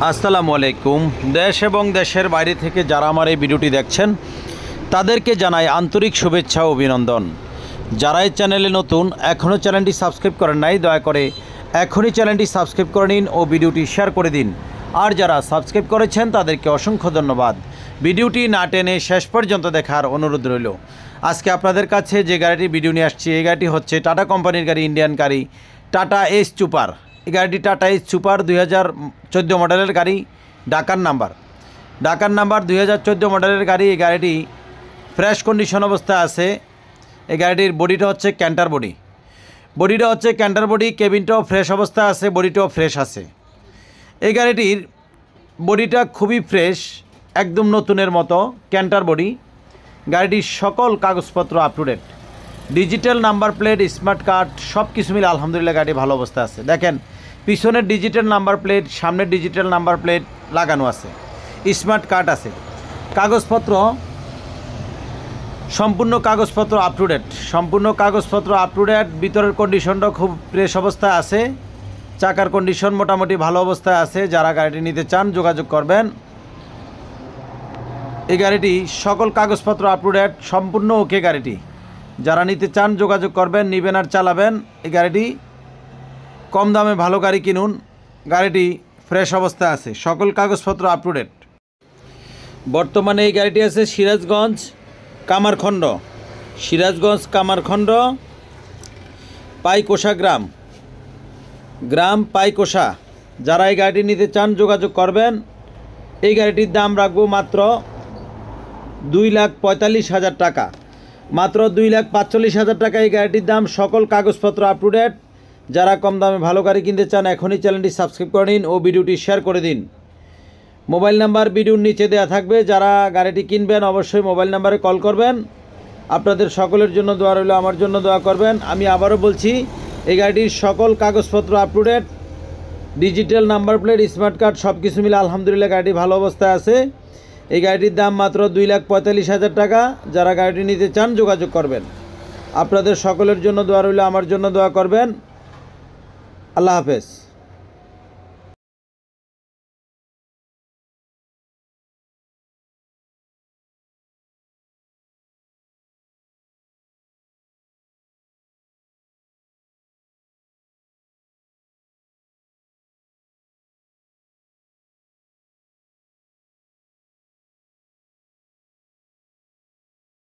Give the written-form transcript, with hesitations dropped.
আসসালামু আলাইকুম। দেশ এবং দেশের বাইরে থেকে যারা আমার এই ভিডিওটি দেখছেন তাদেরকে জানাই আন্তরিক শুভেচ্ছা ও অভিনন্দন। যারা এই চ্যানেলে নতুন, এখনও চ্যানেলটি সাবস্ক্রাইব করেন নাই, দয়া করে এখনই চ্যানেলটি সাবস্ক্রাইব করে নিন ও ভিডিওটি শেয়ার করে দিন। আর যারা সাবস্ক্রাইব করেছেন তাদেরকে অসংখ্য ধন্যবাদ। ভিডিওটি না টেনে শেষ পর্যন্ত দেখার অনুরোধ রইল। আজকে আপনাদের কাছে যে গাড়িটির ভিডিও নিয়ে আসছি, এই গাড়িটি হচ্ছে টাটা কোম্পানির গাড়ি, ইন্ডিয়ান গাড়ি, টাটা এস সুপার। এই গাড়িটি টাটা এস সুপার 2014 মডেলের গাড়ি, ঢাকার নাম্বার 2014 মডেলের গাড়ি। এই গাড়িটি ফ্রেশ কন্ডিশন অবস্থায় আছে। এই গাড়িটির বডিটা হচ্ছে ক্যান্টার বডি, কেবিনটাও ফ্রেশ অবস্থায় আছে, বডিটাও ফ্রেশ আছে। এই গাড়িটির বডিটা খুবই ফ্রেশ, একদম নতুনের মতো ক্যান্টার বডি। গাড়িটির সকল কাগজপত্র up to date, digital number plate, smart card সব কিছু মিলে আলহামদুলিল্লাহ গাড়ি ভালো অবস্থায় আছে। দেখেন, পিছনের ডিজিটাল নাম্বার প্লেট, সামনের ডিজিটাল নাম্বার প্লেট লাগানো আছে, স্মার্ট কার্ড আছে, কাগজপত্র সম্পূর্ণ কাগজপত্র আপ টু ডেট। ভিতরের কন্ডিশনটা খুব ফ্রেশ অবস্থায় আছে, চাকার কন্ডিশন মোটামুটি ভালো অবস্থায় আছে। যারা গাড়িটি নিতে চান যোগাযোগ করবেন। এই গাড়িটি সকল কাগজপত্র আপ টু ডেট, সম্পূর্ণ ওকে গাড়িটি। যারা নিতে চান যোগাযোগ করবেন, নেবেন আর চালাবেন। এই গাড়িটি কম দামে ভালো গাড়ি কিনুন। গাড়িটি ফ্রেশ অবস্থায় আছে, সকল কাগজপত্র আপ টু ডেট। বর্তমানে এই গাড়িটি আছে সিরাজগঞ্জ কামারখন্ড, পাইকোষা গ্রাম পাইকোষা। যারা এই গাড়িটি নিতে চান যোগাযোগ করবেন। এই গাড়িটির দাম রাখবো মাত্র 2,45,000 টাকা, মাত্র 2,45,000 টাকা এই গাড়িটির দাম। সকল কাগজপত্র আপ টু ডেট। যারা কম দামে ভালো গাড়ি কিনতে চান এখনই চ্যানেলটি সাবস্ক্রাইব করে নিন ও ভিডিওটি শেয়ার করে দিন। মোবাইল নাম্বার ভিডিওর নিচে দেওয়া থাকবে। যারা গাড়িটি কিনবেন অবশ্যই মোবাইল নাম্বারে কল করবেন। আপনাদের সকলের জন্য দোয়া রইল, আমার জন্য দোয়া করবেন। আমি আবারও বলছি, এই গাড়িটির সকল কাগজপত্র up to date, digital number plate, smart card সব কিছু মিলে আলহামদুলিল্লাহ গাড়িটি ভালো অবস্থায় আছে। এই গাড়িটির দাম মাত্র 2,45,000 টাকা। যারা গাড়িটি নিতে চান যোগাযোগ করবেন। আপনাদের সকলের জন্য দোয়া রইল, আমার জন্য দোয়া করবেন। আল্লাহ হাফেজ।